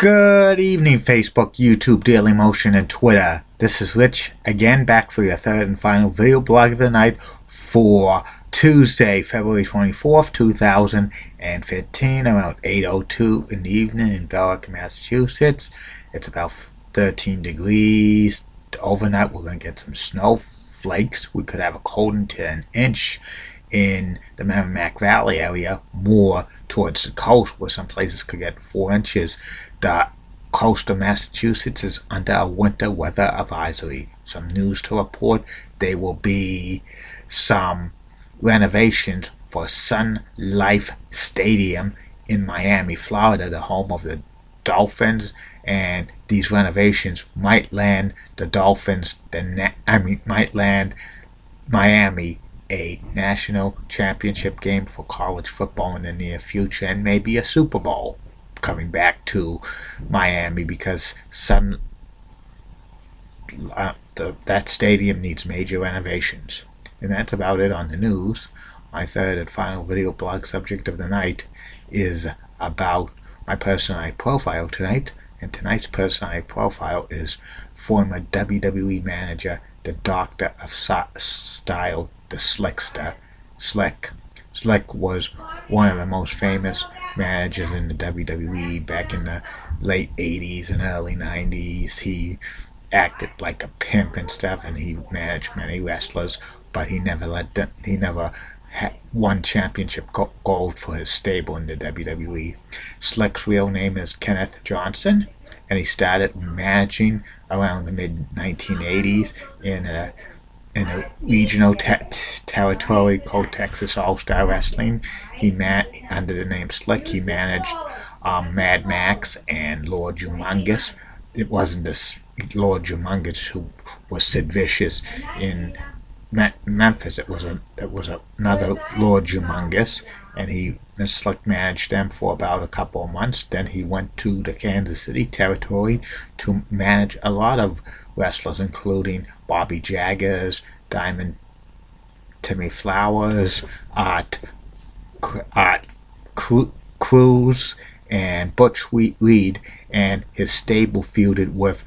Good evening, Facebook, YouTube, Daily Motion, and Twitter. This is Rich, again back for your third and final video blog of the night for Tuesday, February 24th, 2015, around 8:02 in the evening in Berwick, Massachusetts. It's about 13 degrees. Overnight, we're going to get some snowflakes. We could have a cold until an inch in the Merrimack Valley area, more towards the coast where some places could get 4 inches. The coast of Massachusetts is under a winter weather advisory. Some news to report: there will be some renovations for Sun Life Stadium in Miami, Florida, the home of the Dolphins, and these renovations might land the Dolphins, might land Miami a national championship game for college football in the near future, and maybe a Super Bowl coming back to Miami, because that stadium needs major renovations. And that's about it on the news. My third and final video blog subject of the night is about my personality profile tonight, and tonight's personality profile is former WWE manager, the Doctor of Style, the Slickster. Slick was one of the most famous managers in the WWE back in the late 80s and early 90s. He acted like a pimp and stuff, and he managed many wrestlers, but he never won championship gold for his stable in the WWE. Slick's real name is Kenneth Johnson, and he started managing around the mid-1980s in a regional territory called Texas All-Star Wrestling. Under the name Slick, he managed Mad Max and Lord Humongous. It wasn't this Lord Humongous who was Sid Vicious in Memphis. It was another Lord Humongous, and Slick managed them for about a couple of months. Then he went to the Kansas City territory to manage a lot of wrestlers, including Bobby Jaggers, Diamond Timmy Flowers, Art Cruz, and Butch Reed, and his stable feuded with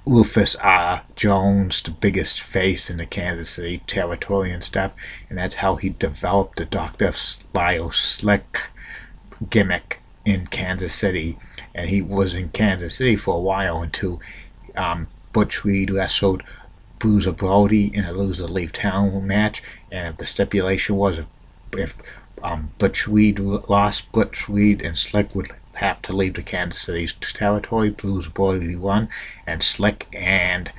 Rufus R. Jones, the biggest face in the Kansas City territory and stuff, and that's how he developed the Dr. Style Slick gimmick in Kansas City. And he was in Kansas City for a while until Butch Reed wrestled Bruiser Brody in a loser leave town match, and the stipulation was if Butch Reed lost, Butch Reed and Slick would have to leave the Kansas City territory. Bruiser Brody won, and Slick and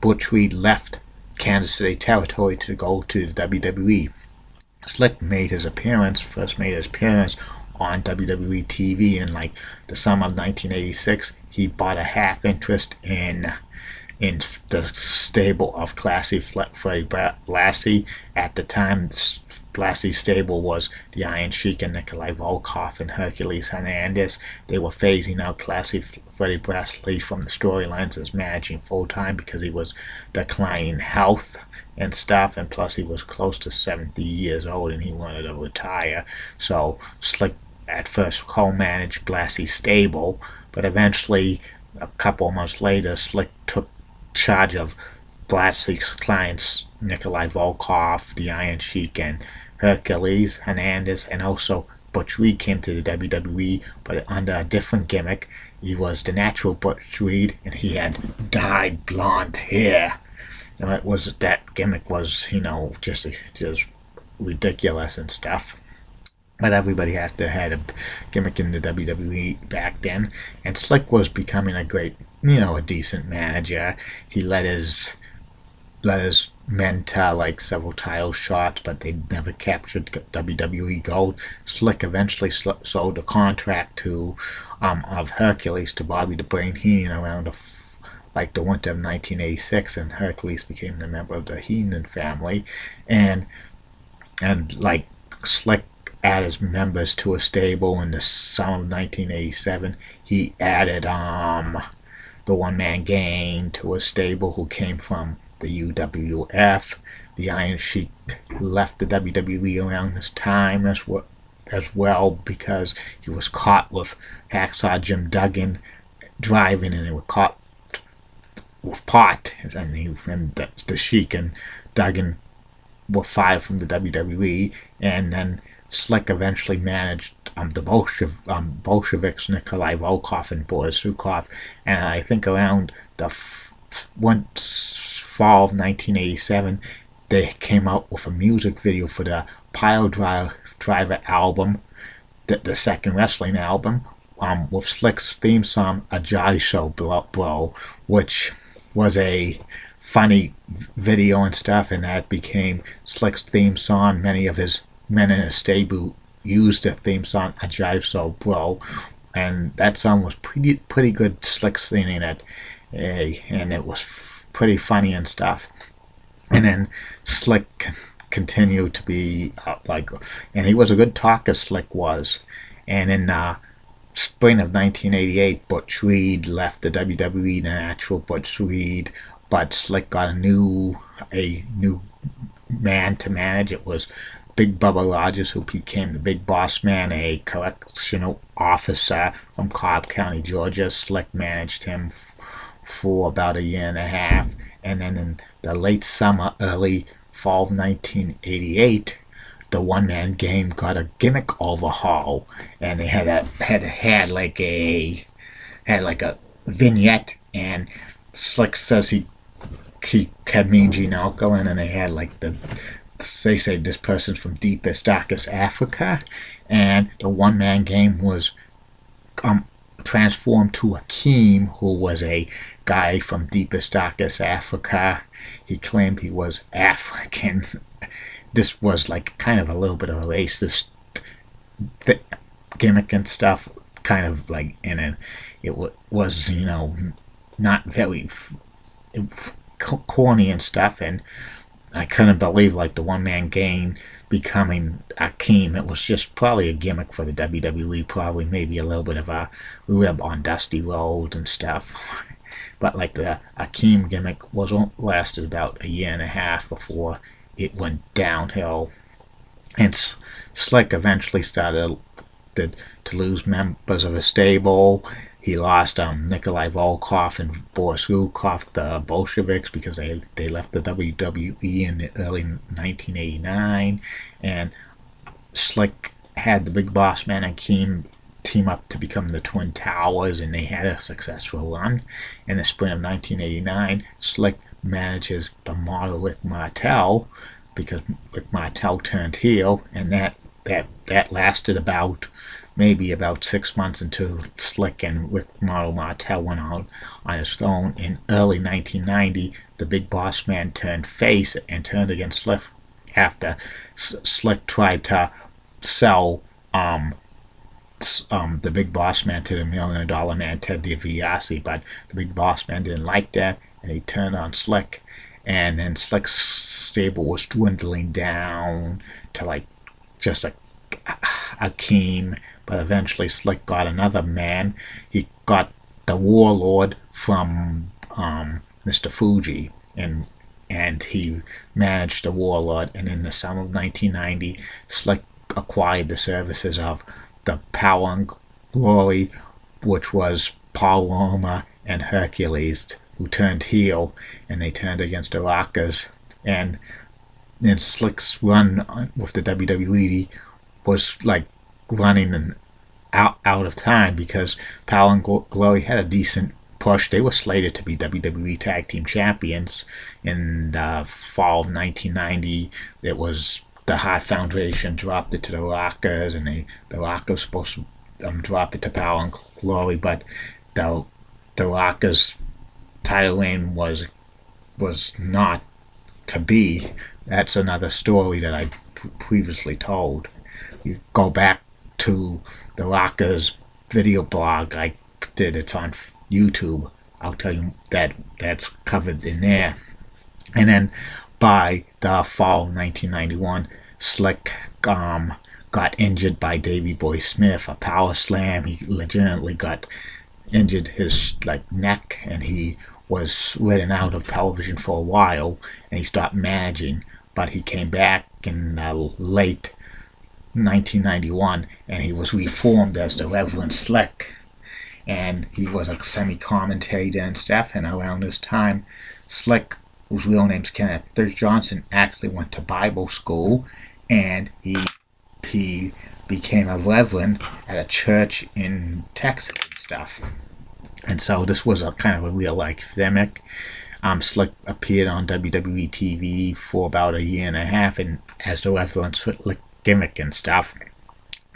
Butch Reed left Kansas City territory to go to the WWE. Slick first made his appearance on WWE TV in like the summer of 1986. He bought a half interest in the stable of Classy Freddie Blassie. At the time, Blassie's stable was the Iron Sheik and Nikolai Volkov and Hercules Hernandez. They were phasing out Classy Freddie Blassie from the storylines as managing full-time because he was declining health and stuff, and plus he was close to 70 years old and he wanted to retire. So Slick at first co-managed Blassie's stable, but eventually, a couple of months later, Slick took charge of Blassie's clients, Nikolai Volkov, the Iron Sheik, and Hercules Hernandez, and also Butch Reed came to the WWE, but under a different gimmick. He was the natural Butch Reed, and he had dyed blonde hair. That gimmick was, just ridiculous and stuff. But everybody had a gimmick in the WWE back then, and Slick was becoming a great, a decent manager. He let his men to like several title shots, but they never captured WWE gold. Slick eventually sold the contract of Hercules to Bobby the Brain Heenan around the winter of 1986, and Hercules became the member of the Heenan family, and like Slick added members to a stable in the summer of 1987. He added the One Man Gang to a stable who came from the UWF. The Iron Sheik left the WWE around this time. as well because he was caught with Hacksaw Jim Duggan driving, and they were caught with pot, and the Sheik and Duggan were fired from the WWE, and then Slick eventually managed the Bolsheviks, Nikolai Volkov and Boris Zukov, and I think around the fall of 1987, they came out with a music video for the Pile Driver album, the second wrestling album, with Slick's theme song, A Jolly Show Bro, which was a funny video and stuff, and that became Slick's theme song. Many of his men in his stable used the theme song, A Jive So Bro, and that song was pretty good. Slick singing it, and it was pretty funny and stuff. And then Slick continued to be and he was a good talker, Slick was. And in spring of 1988, Butch Reed left the WWE, the actual Butch Reed, but Slick got a new man to manage. It was Big Bubba Rogers, who became the Big Boss Man, a correctional officer from Cobb County, Georgia. Slick managed him for about a year and a half, and then in the late summer, early fall of 1988, the one-man game got a gimmick overhaul, and they had like a vignette, and Slick says he had Mean Gene Okerlund, and they had like they say this person's from deepest, darkest Africa, and the one-man game was transformed to Akeem, who was a guy from deepest, darkest Africa. He claimed he was African. This was like kind of a little bit of a racist gimmick and stuff, kind of like, and it was, not very corny and stuff, and I couldn't believe like the one-man game becoming Akeem. It was just probably a gimmick for the WWE, probably maybe a little bit of a rib on Dusty Rhodes and stuff. But like the Akeem gimmick lasted about a year and a half before it went downhill. And Slick eventually started to lose members of his stable. He lost Nikolai Volkov and Boris Zukov, the Bolsheviks, because they left the WWE in the early 1989. And Slick had the Big Boss Man and Akeem team up to become the Twin Towers, and they had a successful run. In the spring of 1989, Slick manages the model Rick Martel, because Rick Martel turned heel, and that lasted about 6 months until Slick and Rick Martel went out on his own. In early 1990, the Big Boss Man turned face and turned against Slick after Slick tried to sell the Big Boss Man to the $1 Million Man, Ted DiBiase, but the Big Boss Man didn't like that, and he turned on Slick, and then Slick's stable was dwindling down to like just like Akeem. But eventually Slick got another man. He got the Warlord from Mr. Fuji, and he managed the Warlord. And in the summer of 1990, Slick acquired the services of the Power and Glory, which was Paul Roma and Hercules, who turned heel, and they turned against the Rockers. And then Slick's run with the WWE was like running out of time, because Power and Glory had a decent push. They were slated to be WWE Tag Team Champions in the fall of 1990. It was the Hart Foundation dropped it to the Rockers, and the Rockers were supposed to drop it to Power and Glory, but the Rockers' title reign was not to be. That's another story that I previously told. You go back to the Rockers video blog I did. It's on YouTube. I'll tell you that's covered in there. And then by the fall of 1991, Slick got injured by Davey Boy Smith, a power slam. He legitimately got injured his neck, and he was written out of television for a while, and he stopped managing. But he came back in late 1991, and he was reformed as the Reverend Slick. And he was a semi-commentator and stuff. And around this time, Slick, whose real name's Kenneth Johnson, actually went to Bible school, and he became a reverend at a church in Texas and stuff. And so this was a kind of a real life gimmick. Slick appeared on WWE TV for about a year and a half, and as the Reverend Slick gimmick and stuff,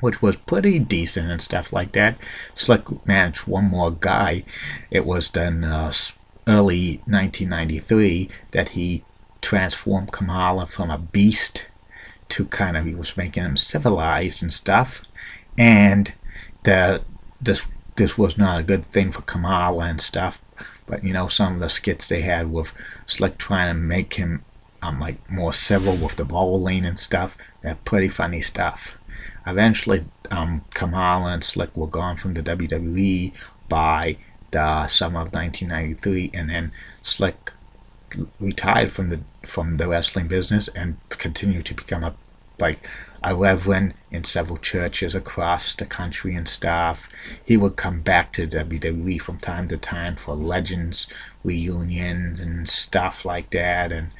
which was pretty decent and stuff like that. Slick managed one more guy. It was then early 1993 that he transformed Kamala from a beast to kind of, he was making him civilized and stuff. And this was not a good thing for Kamala and stuff. But you know, some of the skits they had with Slick trying to make him like more civil with the bowling and stuff, they're pretty funny stuff. Eventually, Kamala and Slick were gone from the WWE by the summer of 1993, and then Slick retired from the wrestling business and continued to become a reverend in several churches across the country and stuff. He would come back to WWE from time to time for Legends reunions and stuff like that, and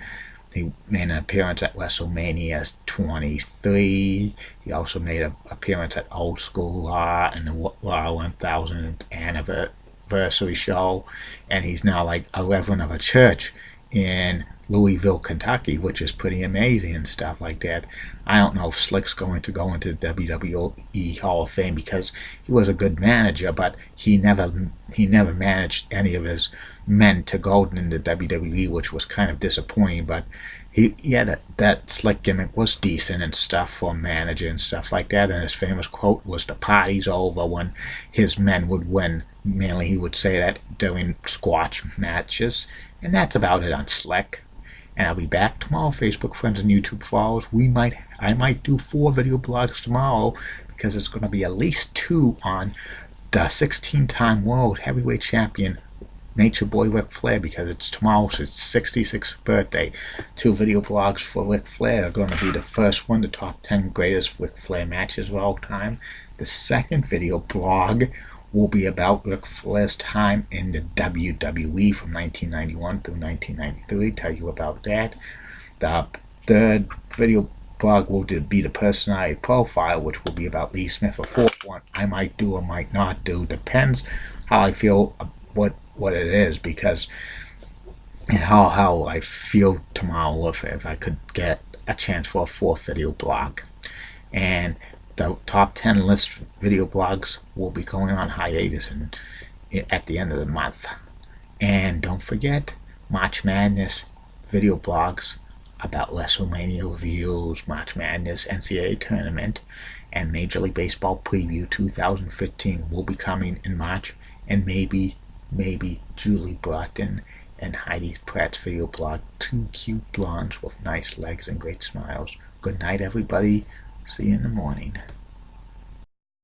he made an appearance at WrestleMania 23. He also made an appearance at Old School Raw and the Raw 1000th anniversary show. And he's now like a reverend of a church in Louisville, Kentucky, which is pretty amazing and stuff like that. I don't know if Slick's going to go into the WWE Hall of Fame because he was a good manager, but he never managed any of his men to go into WWE, which was kind of disappointing. But that Slick gimmick was decent and stuff for a manager and stuff like that. And his famous quote was, "The party's over," when his men would win. Mainly he would say that during squash matches. And that's about it on Slick. And I'll be back tomorrow, Facebook friends and YouTube followers. I might do 4 video blogs tomorrow, because it's going to be at least 2 on the 16-time world heavyweight champion Nature Boy Ric Flair, because it's tomorrow's 66th birthday. 2 video blogs for Ric Flair are going to be the first one, the top 10 greatest Ric Flair matches of all time. The second video blog will be about Ric Flair's time in the WWE from 1991 through 1993. Tell you about that. The third video blog will be the personality profile, which will be about Lee Smith. A fourth one I might do or might not do. Depends how I feel what it is, because how I feel tomorrow if I could get a chance for a 4th video blog. And the top 10 list video blogs will be going on hiatus at the end of the month. And don't forget, March Madness video blogs about WrestleMania reviews, March Madness NCAA tournament, and Major League Baseball preview 2015 will be coming in March. And maybe Julie Broughton and Heidi Pratt's video blog, 2 cute blondes with nice legs and great smiles. Good night, everybody. See you in the morning.